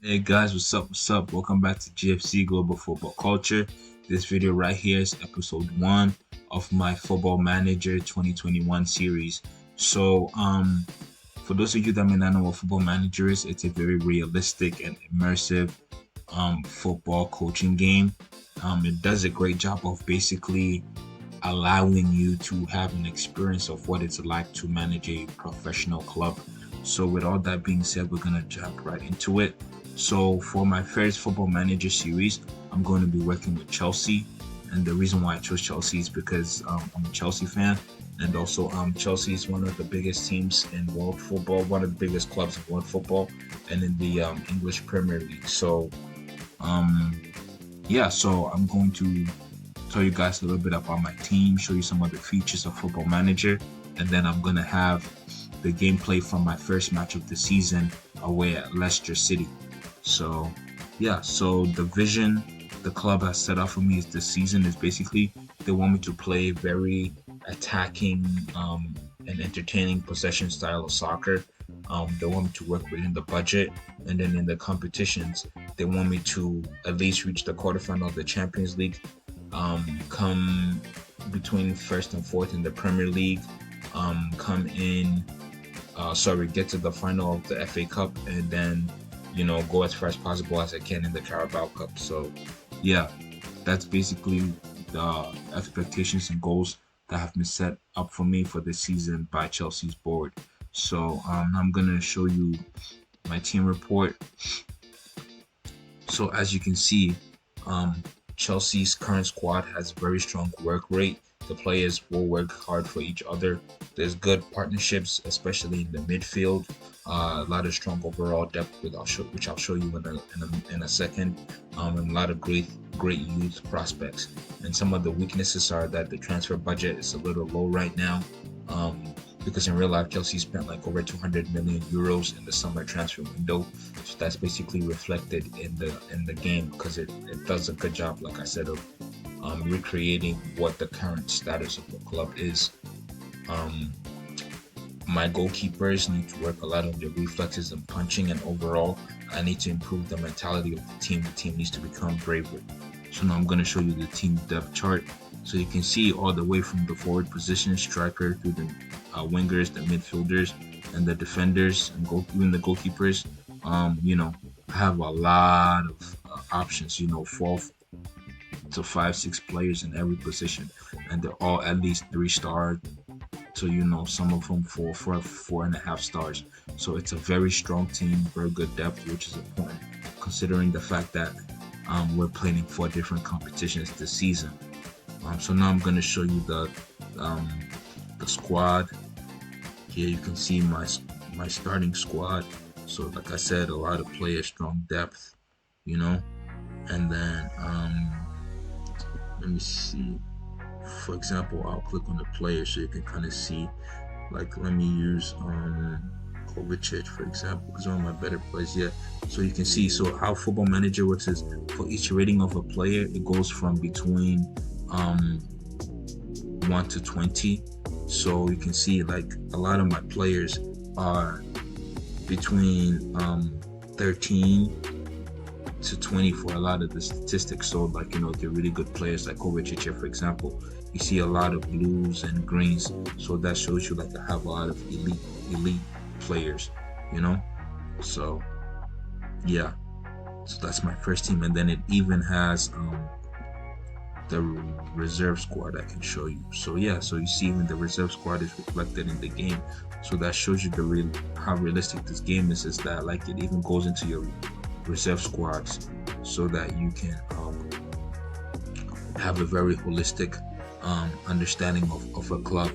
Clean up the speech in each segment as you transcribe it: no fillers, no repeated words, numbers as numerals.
Hey guys, what's up? What's up? Welcome back to GFC Global Football Culture. This video right here is episode 1 of my Football Manager 2021 series. For those of you that may not know what Football Manager is, it's a very realistic and immersive football coaching game. It does a great job of basically allowing you to have an experience of what it's like to manage a professional club. So with all that being said, we're gonna jump right into it. So for my first Football Manager series, I'm going to be working with Chelsea, and the reason why I chose Chelsea is because I'm a Chelsea fan, and also Chelsea is one of the biggest teams in world football, one of the biggest clubs in world football, and in the English Premier League. So I'm going to tell you guys a little bit about my team, show you some of the features of Football Manager, and then I'm gonna have the gameplay from my first match of the season away at Leicester City. So the vision the club has set up for me is this season is basically they want me to play very attacking and entertaining possession style of soccer. They want me to work within the budget, and then in the competitions, they want me to at least reach the quarterfinal of the Champions League, come between first and fourth in the Premier League, get to the final of the FA Cup, and then go as far as possible as I can in the Carabao Cup. So yeah, that's basically the expectations and goals that have been set up for me for this season by Chelsea's board. So I'm gonna show you my team report. So as you can see, Chelsea's current squad has very strong work rate. The players will work hard for each other. There's good partnerships, especially in the midfield. A lot of strong overall depth, which I'll show you in a second. And a lot of great youth prospects. And some of the weaknesses are that the transfer budget is a little low right now. Because in real life, Chelsea spent like over 200 million euros in the summer transfer window. So that's basically reflected in the game, because it does a good job, like I said, of recreating what the current status of the club is. My goalkeepers need to work a lot on their reflexes and punching, and overall, I need to improve the mentality of the team. The team needs to become braver. So now I'm going to show you the team depth chart. So you can see all the way from the forward position, striker, through the wingers, the midfielders, and the defenders, and even the goalkeepers. I have a lot of options. 4 to 5, 6 players in every position, and they're all at least 3-star. So some of them 4.5 stars. So it's a very strong team, very good depth, which is important considering the fact that we're playing in 4 different competitions this season. So now I'm going to show you the squad. Here you can see my starting squad. So like I said, a lot of players, strong depth, and then let me see. For example, I'll click on the player so you can kind of see. Like, let me use Kovacic, for example, because one of my better players. Yeah, so you can see. So how Football Manager works is for each rating of a player, it goes from between 1 to 20. So you can see like a lot of my players are between 13 to 20 for a lot of the statistics. So they're really good players, like Kovacic here, for example. You see a lot of blues and greens, so that shows you like I have a lot of elite players, So yeah, so that's my first team, and then it even has the reserve squad I can show you. So yeah, so you see even the reserve squad is reflected in the game. So that shows you how realistic this game is that like it even goes into your reserve squads, so that you can have a very holistic understanding of a club,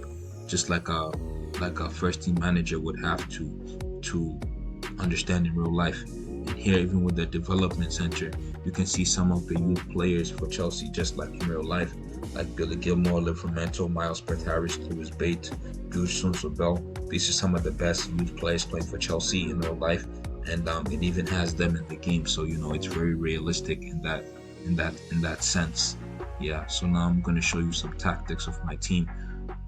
just like a first team manager would have to understand in real life. And here, even with the development center, you can see some of the youth players for Chelsea, just like in real life, like Billy Gilmore, Livramento, Miles Partaris, Lewis Bate, Jude Sonsobel. These are some of the best youth players playing for Chelsea in real life, and it even has them in the game. So it's very realistic in that sense. Yeah. So now I'm going to show you some tactics of my team.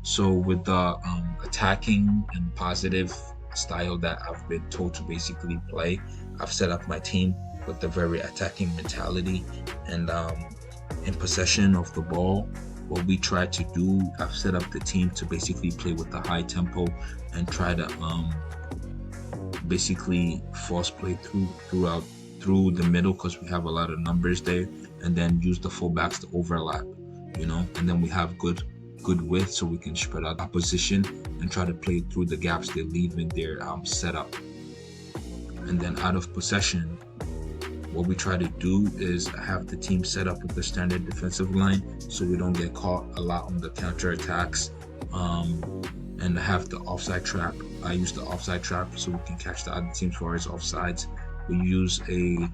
So with the attacking and positive style that I've been told to basically play, I've set up my team. with a very attacking mentality. And in possession of the ball, what we try to do, I've set up the team to basically play with the high tempo and try to basically force play through the middle, because we have a lot of numbers there, and then use the fullbacks to overlap, and then we have good width, so we can spread out opposition and try to play through the gaps they leave in their setup. And then out of possession, what we try to do is have the team set up with the standard defensive line, so we don't get caught a lot on the counter attacks, and have the offside trap. I use the offside trap so we can catch the other team for its offsides. We use a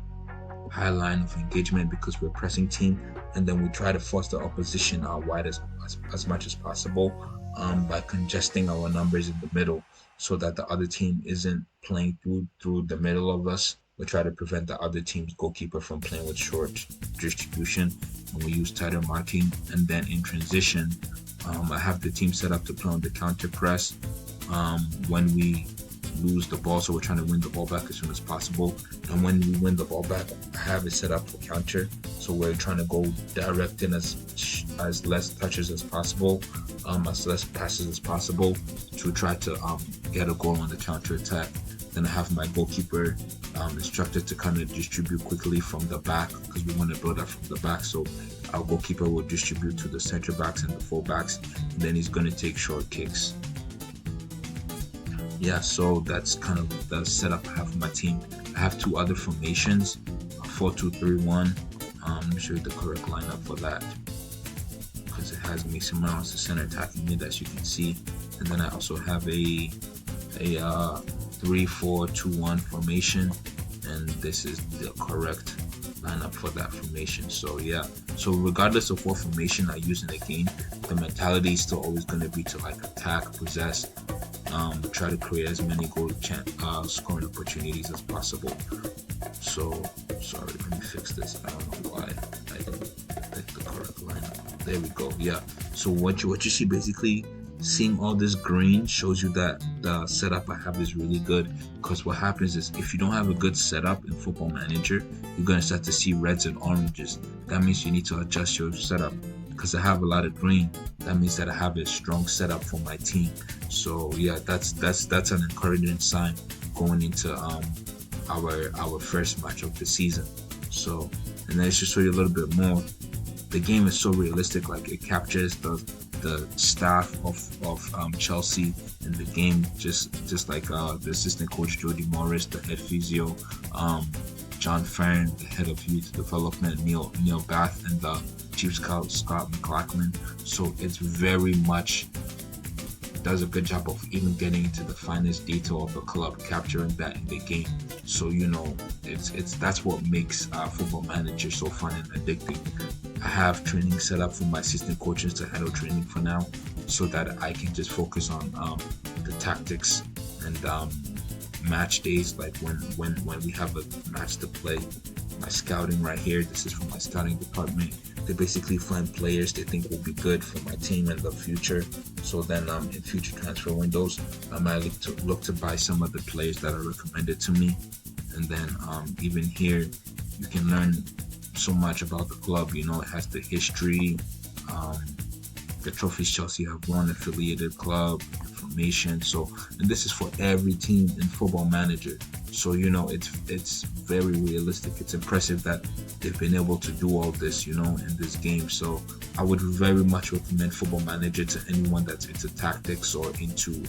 high line of engagement because we're a pressing team, and then we try to force the opposition out wide as much as possible, by congesting our numbers in the middle, so that the other team isn't playing through the middle of us. We try to prevent the other team's goalkeeper from playing with short distribution, and we use tighter marking. And then in transition, I have the team set up to play on the counter press when we lose the ball, so we're trying to win the ball back as soon as possible. And when we win the ball back, I have it set up for counter, so we're trying to go direct in as less touches as possible, as less passes as possible, to try to get a goal on the counter attack. Then I have my goalkeeper instructed to kind of distribute quickly from the back, because we want to build up from the back. So our goalkeeper will distribute to the center backs and the full backs, and then he's going to take short kicks. Yeah, so that's kind of the setup I have for my team. I have two other formations, 4-2-3-1. Let me show you the correct lineup for that, because it has Mason Mount as the center attacking mid, as you can see. And then I also have a 3-4-2-1 formation, and this is the correct lineup for that formation. So yeah, so regardless of what formation I use in the game, the mentality is still always going to be to attack, possess, try to create as many goal scoring opportunities as possible. So sorry, let me fix this. I don't know why I didn't pick the correct lineup. There we go. Yeah, so what you see, basically seeing all this green shows you that the setup I have is really good, because what happens is, if you don't have a good setup in Football Manager, you're going to start to see reds and oranges. That means you need to adjust your setup. Because I have a lot of green, that means that I have a strong setup for my team. So yeah, that's an encouraging sign going into our first match of the season. So, and then to show you a little bit more, the game is so realistic, like it captures the staff of Chelsea in the game, just like the assistant coach Jody Morris, the head physio John Fern, the head of youth development Neil Bath, and the chief scout Scott McLachlan. So it's very much does a good job of even getting into the finest detail of the club, capturing that in the game. So it's that's what makes Football Manager so fun and addicting. I have training set up for my assistant coaches to handle training for now, so that I can just focus on the tactics and match days, like when we have a match to play. My scouting right here, this is from my scouting department. They basically find players they think will be good for my team in the future. So then in future transfer windows, I might look to buy some of the players that are recommended to me. And then even here, you can learn so much about the club. It has the history, the trophies Chelsea have won, affiliated club, information. So, and this is for every team in Football Manager. So it's very realistic. It's impressive that they've been able to do all this, in this game. So I would very much recommend Football Manager to anyone that's into tactics or into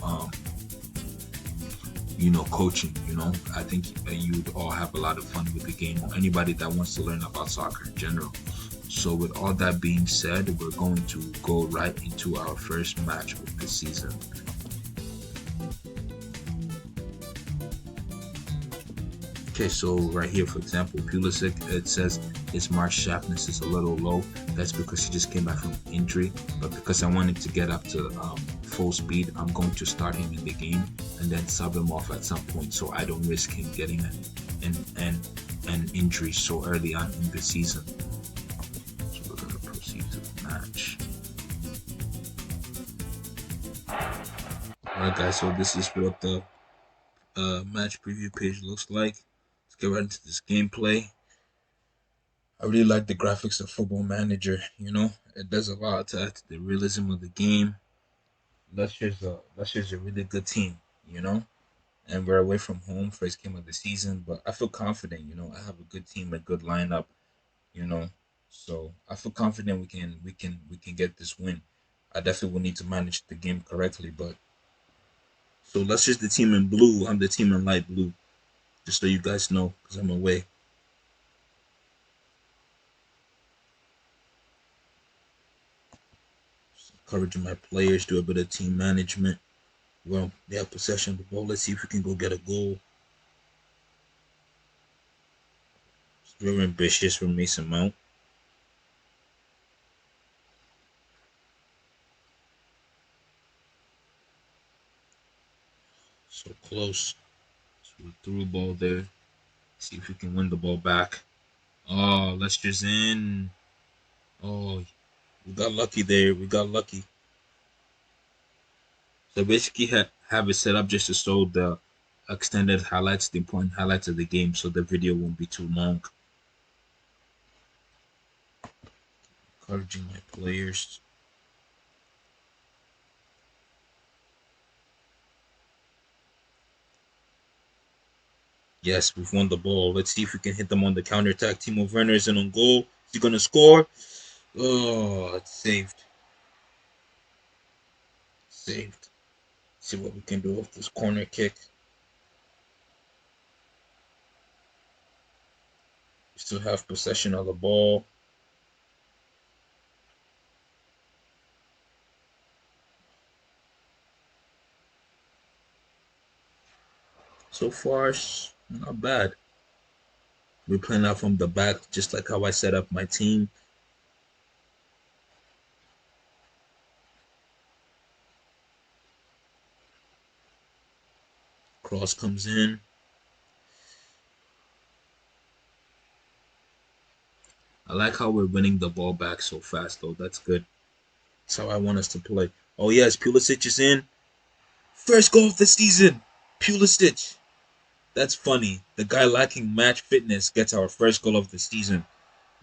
coaching. I think you'd all have a lot of fun with the game, or anybody that wants to learn about soccer in general. So with all that being said, we're going to go right into our first match of the season. Okay, so right here, for example, Pulisic, it says his march sharpness is a little low. That's because he just came back from injury. But because I want him to get up to full speed, I'm going to start him in the game and then sub him off at some point, so I don't risk him getting an injury so early on in the season. So we're going to proceed to the match. Alright guys, so this is what the match preview page looks like. It's get right into this gameplay. I really like the graphics of Football Manager. It does a lot to add to the realism of the game. Leicester's a really good team. You know, and we're away from home, first game of the season. But I feel confident. I have a good team, a good lineup. You know, so I feel confident we can get this win. I definitely will need to manage the game correctly, but so Leicester's the team in blue. I'm the team in light blue, just so you guys know, because I'm away. Just encouraging my players, do a bit of team management. Well, they have possession of the ball. Let's see if we can go get a goal. It's very ambitious from Mason Mount. So close. So a through ball there. See if we can win the ball back. Oh, Leicester's in. Oh, we got lucky there. We got lucky. So basically, have it set up just to show the extended highlights, the important highlights of the game, so the video won't be too long. Encouraging my players. Yes, we've won the ball. Let's see if we can hit them on the counter attack. Timo Werner is in on goal. Is he gonna score? Oh, it's saved. Saved. See what we can do with this corner kick. We still have possession of the ball. So far, it's not bad. We're playing out from the back, just like how I set up my team. Cross comes in. I like how we're winning the ball back so fast, though. That's good. That's how I want us to play. Oh, yes, Pulisic is in. First goal of the season. Pulisic. That's funny. The guy lacking match fitness gets our first goal of the season.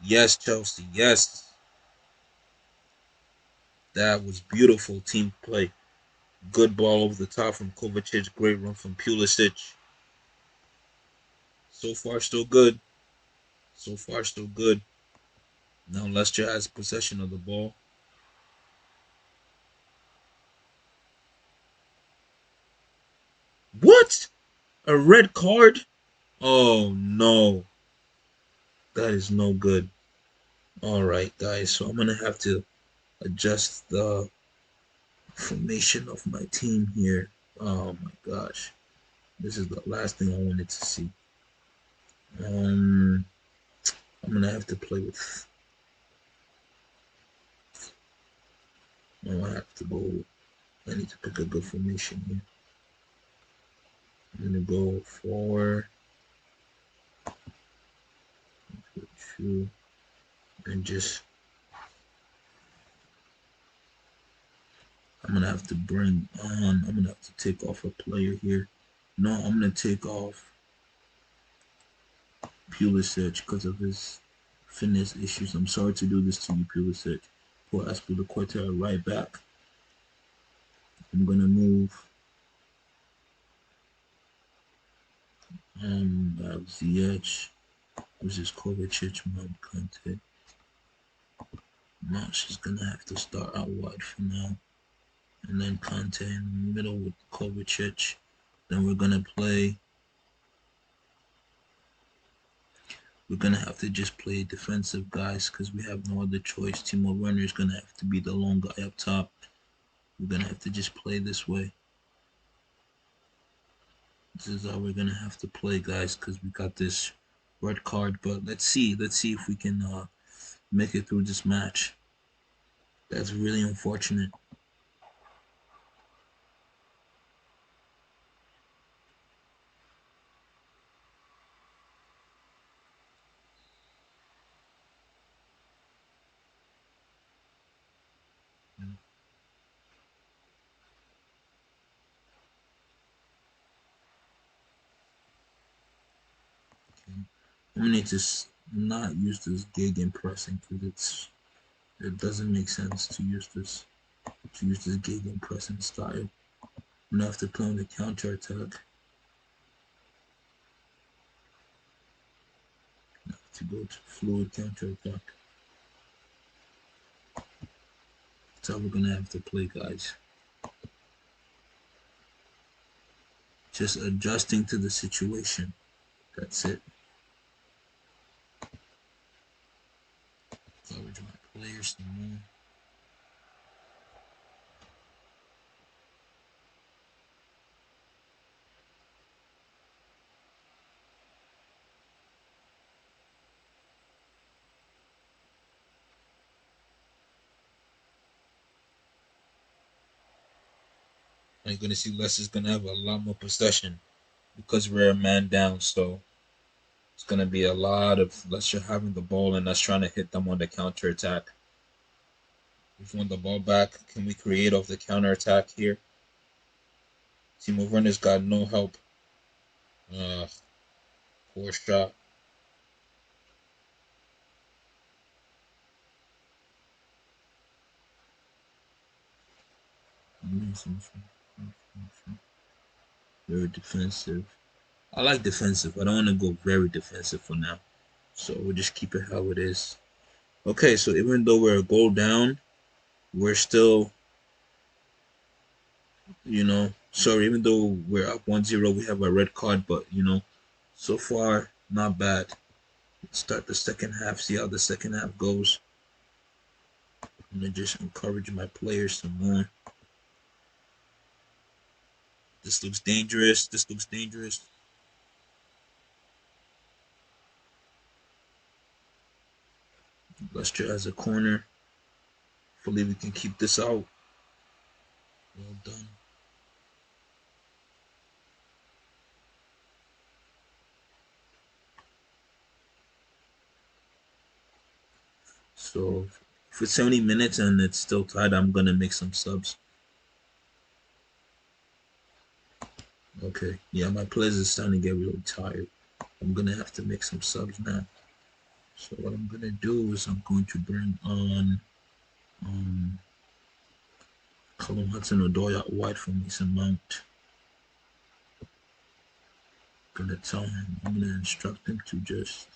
Yes, Chelsea. Yes. That was beautiful team play. Good ball over the top from Kovacic. Great run from Pulisic. So far, still good. So far, still good. Now Leicester has possession of the ball. What? A red card? Oh, no. That is no good. All right, guys. So I'm going to have to adjust the formation of my team here. Oh, my gosh. This is the last thing I wanted to see. Um, I'm gonna have to play with. I have to go. I need to pick a good formation here. I'm gonna go for two and just. I'm gonna have to bring on. I'm gonna have to take off a player here. No, I'm gonna take off Pulisic because of his fitness issues. I'm sorry to do this to you, Pulisic. Put Aspilicueta right back. I'm gonna move Ziyech versus Kovacic, Mount Conte. Mount is gonna have to start out wide for now, and then Conte in the middle with Kovacic. Then we're gonna play. We're gonna have to just play defensive guys because we have no other choice. Timo Werner is gonna have to be the lone guy up top. We're gonna have to just play this way. This is how we're gonna have to play, guys, because we got this red card. But let's see. Let's see if we can make it through this match. That's really unfortunate. We need to not use this gegen pressing because it doesn't make sense to use this gegen pressing style. I'm gonna have to play on the counter attack. To go to fluid counter attack. That's how we're gonna have to play, guys. Just adjusting to the situation. That's it. Coverage my players some more. And you're gonna see Leicester's gonna have a lot more possession because we're a man down, so it's gonna be a lot of Leicester having the ball and us trying to hit them on the counter attack. We've won the ball back. Can we create off the counter attack here? Timo Werner's got no help. Poor shot. Very defensive. I like defensive. I don't want to go very defensive for now. So we'll just keep it how it is. Okay, so even though we're a goal down, we're still, even though we're up 1-0, we have a red card, but, so far, not bad. Let's start the second half, see how the second half goes. I'm going to just encourage my players some more. This looks dangerous. This looks dangerous. Leicester has a corner. Hopefully we can keep this out. Well done. So for 70 minutes and it's still tied, I'm going to make some subs. Okay, yeah, my players are starting to get really tired. I'm going to have to make some subs now. So what I'm going to do is I'm going to bring on Callum Hudson-Odoi out wide for Mason Mount. I'm going to tell him, I'm going to instruct him to just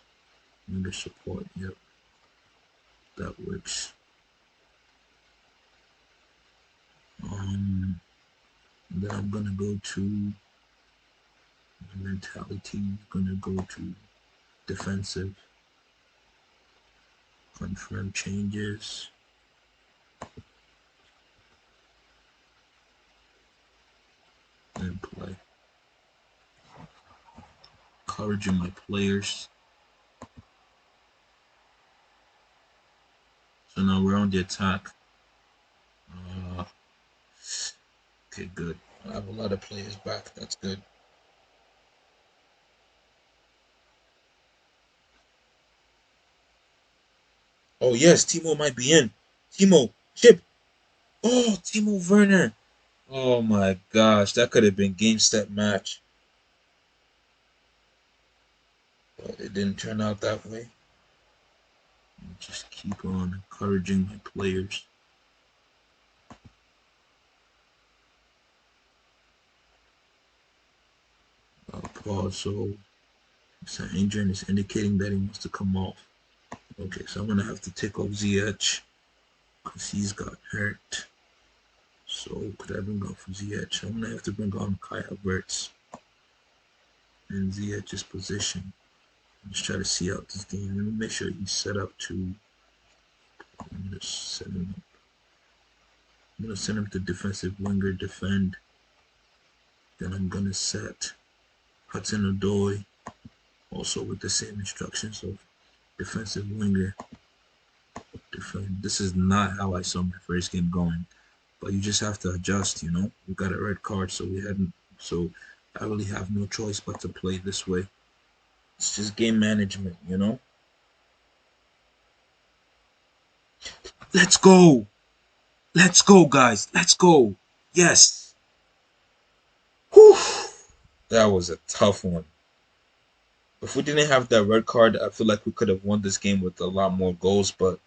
winger support. Yep, that works. And then I'm going to go to mentality, going to go to defensive, confirm changes. And play. Encouraging my players. So now we're on the attack. Okay, good. I have a lot of players back. That's good. Oh, yes, Timo might be in. Timo, chip. Oh, Timo Werner. Oh, my gosh. That could have been game, set, match. But it didn't turn out that way. Just keep on encouraging my players. Pause. So it's an injury and it's indicating that he wants to come off. Okay, so I'm going to have to take off ZH because he's got hurt. So could I bring on for ZH? I'm going to have to bring on Kai Havertz in ZH's position. Let's try to see out this game. Let me make sure he's set up to. I'm going to set him up. I'm going to send him to defensive winger, defend. Then I'm going to set Hudson-Odoi also with the same instructions of defensive winger, defend. This is not how I saw my first game going, but you just have to adjust. We got a red card, so I really have no choice but to play this way. It's just game management. Let's go, guys. Let's go. Yes. Whew. That was a tough one. If we didn't have that red card, I feel like we could have won this game with a lot more goals. But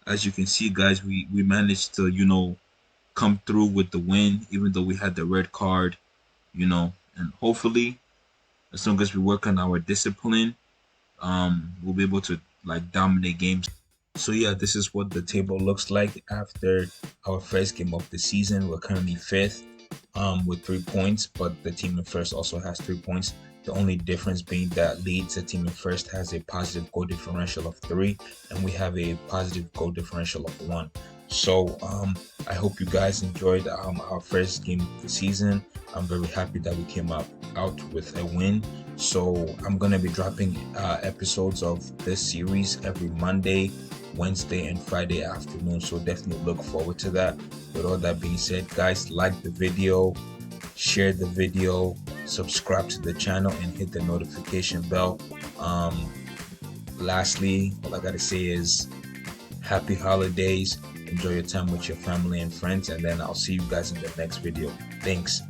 as you can see, guys, we managed to, come through with the win, even though we had the red card, and hopefully, as long as we work on our discipline, we'll be able to like dominate games. So yeah, this is what the table looks like after our first game of the season. We're currently fifth, with 3 points, but the team in first also has 3 points. The only difference being that Leeds, the team in first, has a positive goal differential of 3, and we have a positive goal differential of 1. So I hope you guys enjoyed our first game of the season. I'm very happy that we came out with a win. So I'm gonna be dropping episodes of this series every Monday, Wednesday, and Friday afternoon. So definitely look forward to that. With all that being said, guys, like the video, share the video, subscribe to the channel, and hit the notification bell. Lastly, all I gotta say is happy holidays. Enjoy your time with your family and friends, and then I'll see you guys in the next video. Thanks.